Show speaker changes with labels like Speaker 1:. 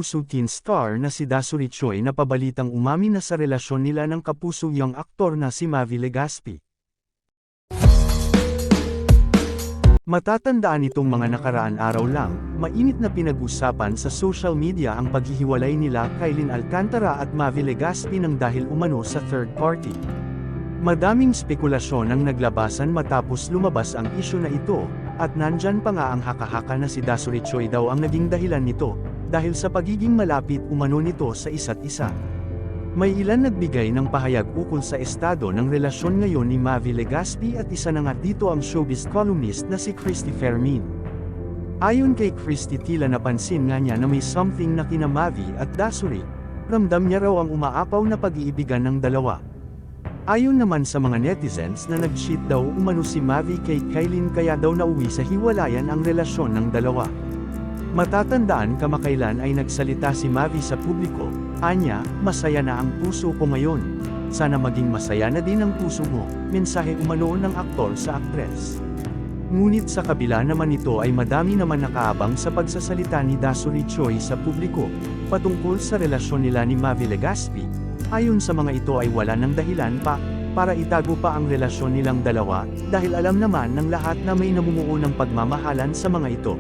Speaker 1: Kapuso teen star na si Dasuri Choi na pabalitang umamin na sa relasyon nila ng kapuso young aktor na si Mavi Legaspi. Matatandaan itong mga nakaraan araw lang, mainit na pinag-usapan sa social media ang paghihiwalay nila Kylin Alcantara at Mavi Legaspi nang dahil umano sa third party. Madaming spekulasyon ang naglabasan matapos lumabas ang isyu na ito, at nandyan pa nga ang haka-haka na si Dasuri Choi daw ang naging dahilan nito, dahil sa pagiging malapit umano nito sa isa't isa. May ilan nagbigay ng pahayag ukol sa estado ng relasyon ngayon ni Mavi Legaspi at isa na nga dito ang showbiz columnist na si Christy Fermin. Ayon kay Christy, tila napansin nga niya na may something na kina Mavi at Dasuri, ramdam niya raw ang umaapaw na pag-iibigan ng dalawa. Ayon naman sa mga netizens na nag-cheat daw umano si Mavi kay Kylin kaya daw nauwi sa hiwalayan ang relasyon ng dalawa. Matatandaan kamakailan ay nagsalita si Mavi sa publiko, anya, masaya na ang puso ko ngayon. Sana maging masaya na din ang puso mo, mensahe umano ng aktor sa aktres. Ngunit sa kabila naman nito ay madami naman nakaabang sa pagsasalita ni Dasuri Choi sa publiko, patungkol sa relasyon nila ni Mavi Legaspi. Ayon sa mga ito ay wala ng dahilan pa, para itago pa ang relasyon nilang dalawa, dahil alam naman ng lahat na may namumuo ng pagmamahalan sa mga ito.